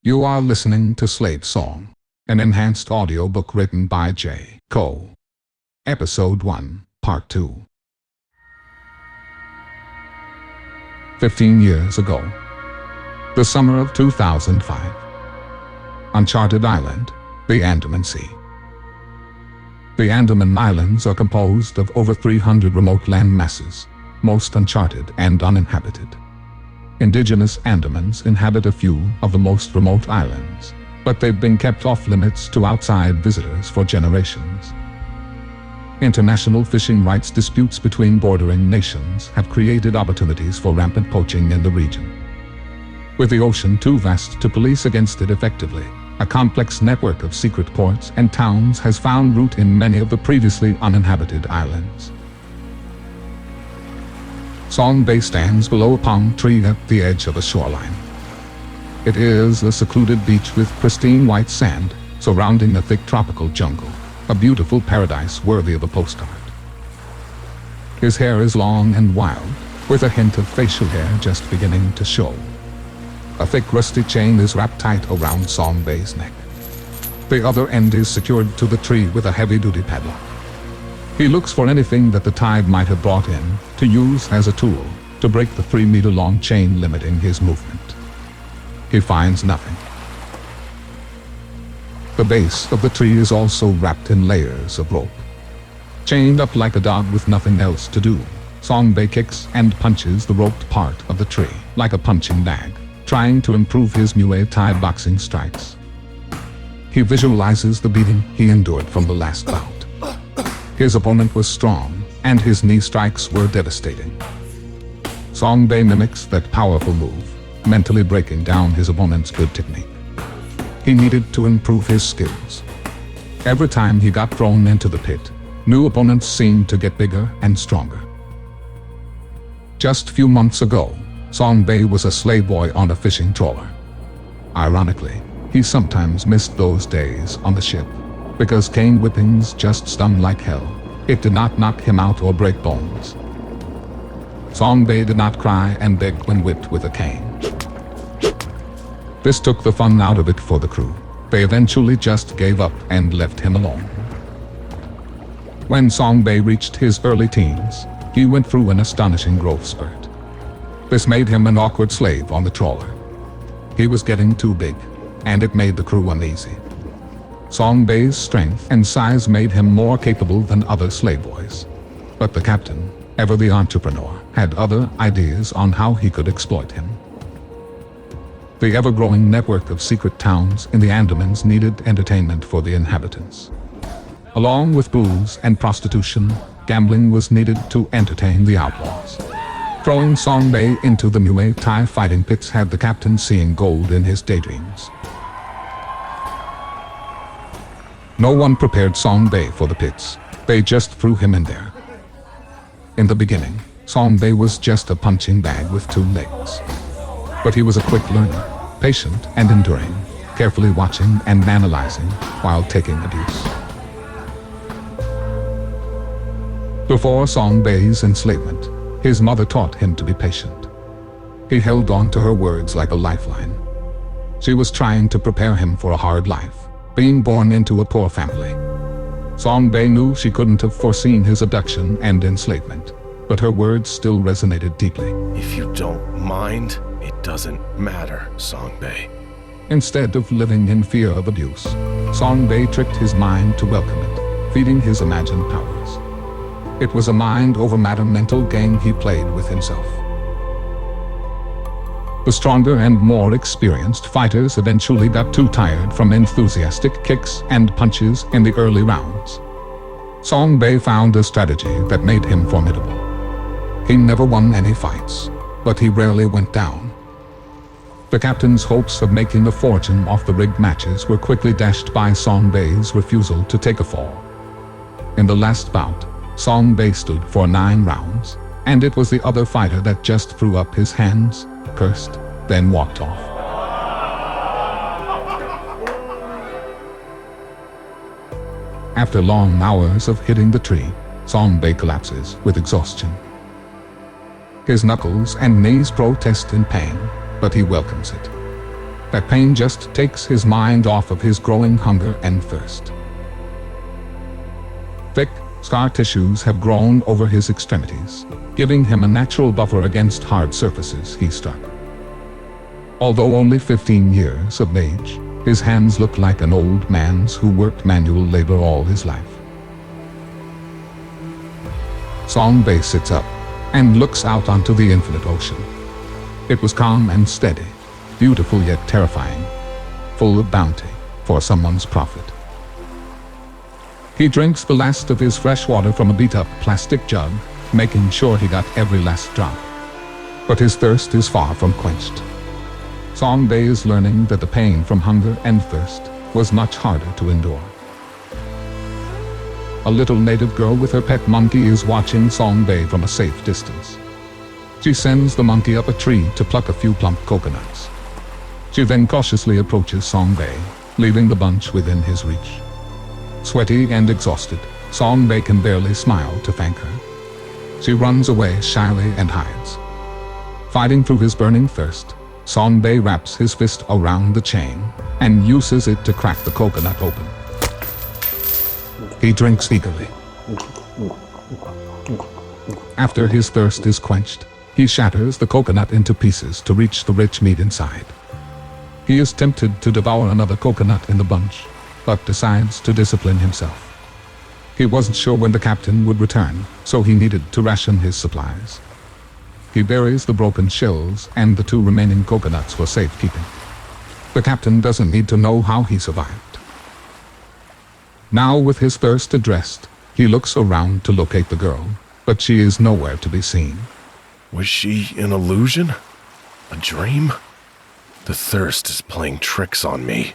You are listening to Slave Song, an enhanced audiobook written by Jay Koh. Episode 1, Part 2. 15 years ago. The summer of 2005. Uncharted Island, the Andaman Sea. The Andaman Islands are composed of over 300 remote land masses, most uncharted and uninhabited. Indigenous Andamans inhabit a few of the most remote islands, but they've been kept off limits to outside visitors for generations. International fishing rights disputes between bordering nations have created opportunities for rampant poaching in the region. With the ocean too vast to police against it effectively, a complex network of secret ports and towns has found root in many of the previously uninhabited islands. Song Bay stands below a palm tree at the edge of a shoreline. It is a secluded beach with pristine white sand surrounding a thick tropical jungle, a beautiful paradise worthy of a postcard. His hair is long and wild, with a hint of facial hair just beginning to show. A thick rusty chain is wrapped tight around Song Bay's neck. The other end is secured to the tree with a heavy-duty padlock. He looks for anything that the tide might have brought in to use as a tool to break the 3-meter-long chain limiting his movement. He finds nothing. The base of the tree is also wrapped in layers of rope. Chained up like a dog with nothing else to do, Song Bay kicks and punches the roped part of the tree like a punching bag, trying to improve his Muay Thai boxing strikes. He visualizes the beating he endured from the last bout. His opponent was strong, and his knee strikes were devastating. Song Bay mimics that powerful move, mentally breaking down his opponent's good technique. He needed to improve his skills. Every time he got thrown into the pit, new opponents seemed to get bigger and stronger. Just a few months ago, Song Bay was a slave boy on a fishing trawler. Ironically, he sometimes missed those days on the ship, because cane whippings just stung like hell. It did not knock him out or break bones. Song Bay did not cry and beg when whipped with a cane. This took the fun out of it for the crew. They eventually just gave up and left him alone. When Song Bay reached his early teens, he went through an astonishing growth spurt. This made him an awkward slave on the trawler. He was getting too big, and it made the crew uneasy. Song Bay's strength and size made him more capable than other slave boys. But the captain, ever the entrepreneur, had other ideas on how he could exploit him. The ever-growing network of secret towns in the Andamans needed entertainment for the inhabitants. Along with booze and prostitution, gambling was needed to entertain the outlaws. Throwing Song Bay into the Muay Thai fighting pits had the captain seeing gold in his daydreams. No one prepared Song Bay for the pits. They just threw him in there. In the beginning, Song Bay was just a punching bag with 2 legs. But he was a quick learner, patient and enduring, carefully watching and analyzing while taking abuse. Before Song Bay's enslavement, his mother taught him to be patient. He held on to her words like a lifeline. She was trying to prepare him for a hard life, being born into a poor family. Song Bay knew she couldn't have foreseen his abduction and enslavement, but her words still resonated deeply. If you don't mind, it doesn't matter, Song Bay. Instead of living in fear of abuse, Song Bay tricked his mind to welcome it, feeding his imagined powers. It was a mind-over-matter mental game he played with himself. The stronger and more experienced fighters eventually got too tired from enthusiastic kicks and punches in the early rounds. Song Bay found a strategy that made him formidable. He never won any fights, but he rarely went down. The captain's hopes of making a fortune off the rigged matches were quickly dashed by Song Bay's refusal to take a fall. In the last bout, Song Bay stood for 9 rounds, and it was the other fighter that just threw up his hands, cursed, then walked off. After long hours of hitting the tree, Song Bay collapses with exhaustion. His knuckles and knees protest in pain, but he welcomes it. That pain just takes his mind off of his growing hunger and thirst. Thick, scar tissues have grown over his extremities, giving him a natural buffer against hard surfaces he struck. Although only 15 years of age, his hands look like an old man's who worked manual labor all his life. Songbei sits up and looks out onto the infinite ocean. It was calm and steady, beautiful yet terrifying, full of bounty for someone's profit. He drinks the last of his fresh water from a beat-up plastic jug, making sure he got every last drop. But his thirst is far from quenched. Songbei is learning that the pain from hunger and thirst was much harder to endure. A little native girl with her pet monkey is watching Songbei from a safe distance. She sends the monkey up a tree to pluck a few plump coconuts. She then cautiously approaches Songbei, leaving the bunch within his reach. Sweaty and exhausted, Songbei can barely smile to thank her. She runs away shyly and hides. Fighting through his burning thirst, Songbei wraps his fist around the chain and uses it to crack the coconut open. He drinks eagerly. After his thirst is quenched, he shatters the coconut into pieces to reach the rich meat inside. He is tempted to devour another coconut in the bunch, but decides to discipline himself. He wasn't sure when the captain would return, so he needed to ration his supplies. He buries the broken shells and the 2 remaining coconuts for safekeeping. The captain doesn't need to know how he survived. Now with his thirst addressed, he looks around to locate the girl, but she is nowhere to be seen. Was she an illusion? A dream? The thirst is playing tricks on me.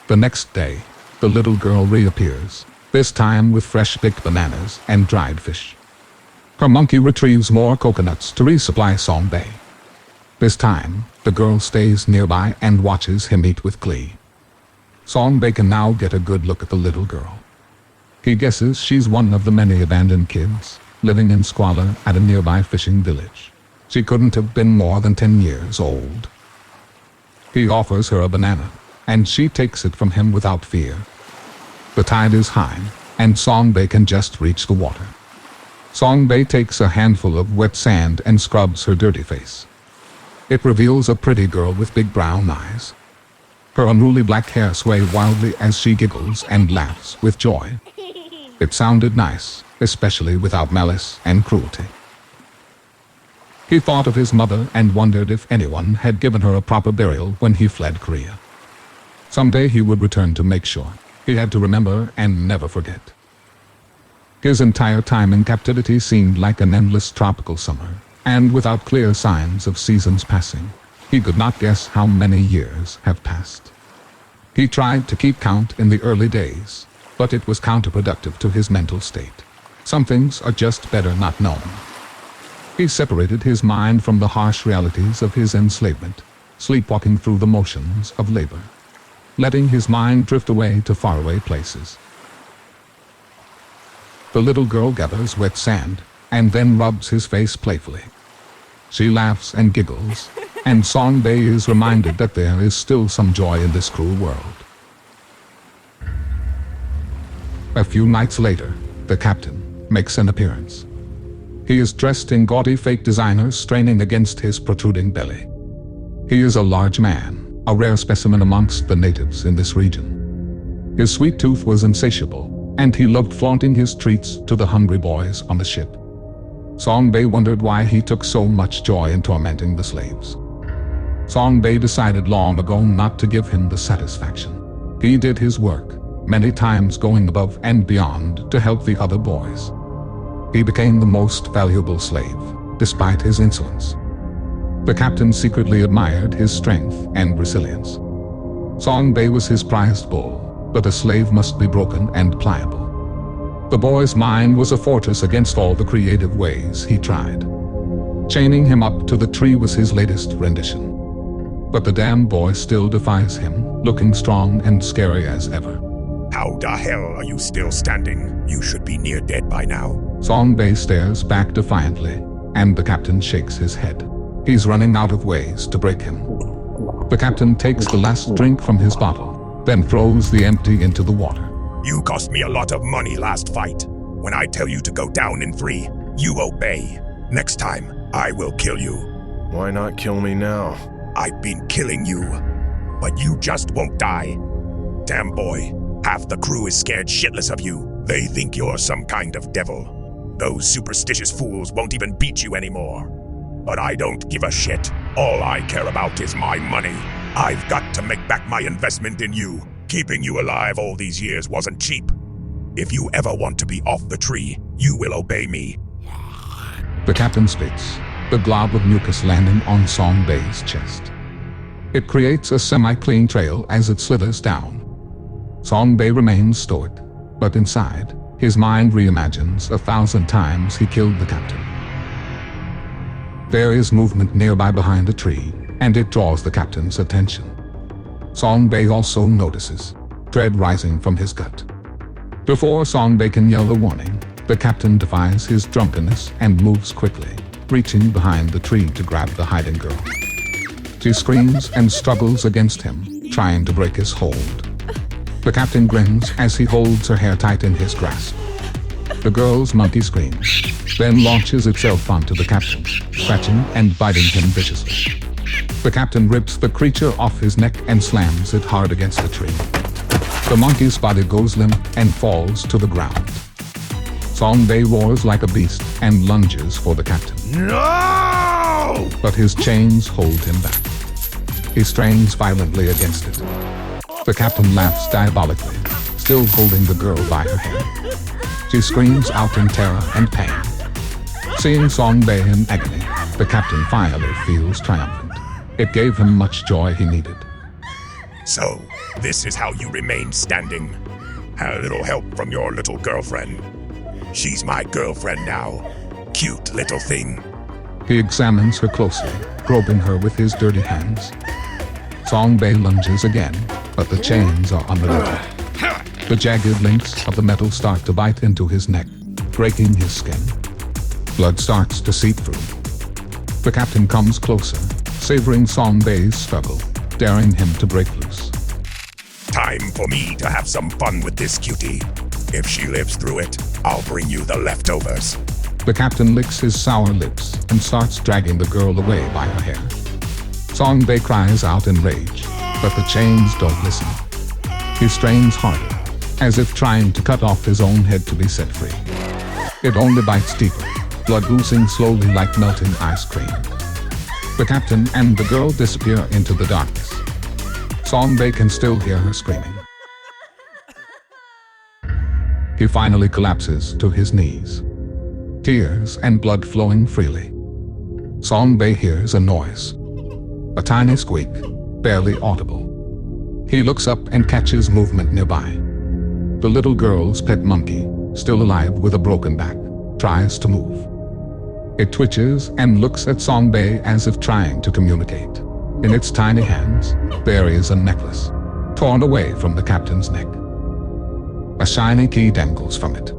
The next day, the little girl reappears, this time with fresh picked bananas and dried fish. Her monkey retrieves more coconuts to resupply Songbei. This time, the girl stays nearby and watches him eat with glee. Songbei can now get a good look at the little girl. He guesses she's one of the many abandoned kids, living in squalor at a nearby fishing village. She couldn't have been more than 10 years old. He offers her a banana, and she takes it from him without fear. The tide is high, and Songbei can just reach the water. Songbei takes a handful of wet sand and scrubs her dirty face. It reveals a pretty girl with big brown eyes. Her unruly black hair sways wildly as she giggles and laughs with joy. It sounded nice, especially without malice and cruelty. He thought of his mother and wondered if anyone had given her a proper burial when he fled Korea. Someday he would return to make sure. He had to remember and never forget. His entire time in captivity seemed like an endless tropical summer, and without clear signs of seasons passing, he could not guess how many years have passed. He tried to keep count in the early days, but it was counterproductive to his mental state. Some things are just better not known. He separated his mind from the harsh realities of his enslavement, sleepwalking through the motions of labor, letting his mind drift away to faraway places. The little girl gathers wet sand and then rubs his face playfully. She laughs and giggles, and Songbei is reminded that there is still some joy in this cruel world. A few nights later, the captain makes an appearance. He is dressed in gaudy fake designers straining against his protruding belly. He is a large man, a rare specimen amongst the natives in this region. His sweet tooth was insatiable, and he loved flaunting his treats to the hungry boys on the ship. Songbei wondered why he took so much joy in tormenting the slaves. Songbei decided long ago not to give him the satisfaction. He did his work, many times going above and beyond to help the other boys. He became the most valuable slave, despite his insolence. The captain secretly admired his strength and resilience. Songbei was his prized bull, but a slave must be broken and pliable. The boy's mind was a fortress against all the creative ways he tried. Chaining him up to the tree was his latest rendition. But the damn boy still defies him, looking strong and scary as ever. How the hell are you still standing? You should be near dead by now. Songbei stares back defiantly, and the captain shakes his head. He's running out of ways to break him. The captain takes the last drink from his bottle, then throws the empty into the water. You cost me a lot of money last fight. When I tell you to go down in 3, you obey. Next time, I will kill you. Why not kill me now? I've been killing you, but you just won't die. Damn boy, half the crew is scared shitless of you. They think you're some kind of devil. Those superstitious fools won't even beat you anymore. But I don't give a shit. All I care about is my money. I've got to make back my investment in you. Keeping you alive all these years wasn't cheap. If you ever want to be off the tree, you will obey me. The captain spits, the glob of mucus landing on Song Bei's chest. It creates a semi-clean trail as it slithers down. Song Bei remains stoic, but inside, his mind reimagines 1,000 times he killed the captain. There is movement nearby behind a tree, and it draws the captain's attention. Song Bei also notices, dread rising from his gut. Before Song Bei can yell a warning, the captain defies his drunkenness and moves quickly, reaching behind the tree to grab the hiding girl. She screams and struggles against him, trying to break his hold. The captain grins as he holds her hair tight in his grasp. The girl's monkey screams, then launches itself onto the captain, scratching and biting him viciously. The captain rips the creature off his neck and slams it hard against the tree. The monkey's body goes limp and falls to the ground. Song Bei roars like a beast and lunges for the captain. No! But his chains hold him back. He strains violently against it. The captain laughs diabolically, still holding the girl by her hair. She screams out in terror and pain. Seeing Song Bei in agony, the captain finally feels triumphant. It gave him much joy he needed. So, this is how you remain standing. Had a little help from your little girlfriend. She's my girlfriend now. Cute little thing. He examines her closely, probing her with his dirty hands. Song Bei lunges again, but the chains are unrelated. The jagged links of the metal start to bite into his neck, breaking his skin. Blood starts to seep through. The captain comes closer, savoring Song Bei's struggle, daring him to break loose. Time for me to have some fun with this cutie. If she lives through it, I'll bring you the leftovers. The captain licks his sour lips and starts dragging the girl away by her hair. Song Bei cries out in rage, but the chains don't listen. He strains harder, as if trying to cut off his own head to be set free. It only bites deeper, blood oozing slowly like melting ice cream. The captain and the girl disappear into the darkness. Song Bei can still hear her screaming. He finally collapses to his knees, tears and blood flowing freely. Song Bei hears a noise, a tiny squeak, barely audible. He looks up and catches movement nearby. The little girl's pet monkey, still alive with a broken back, tries to move. It twitches and looks at Song Bei as if trying to communicate. In its tiny hands, there is a necklace, torn away from the captain's neck. A shiny key dangles from it.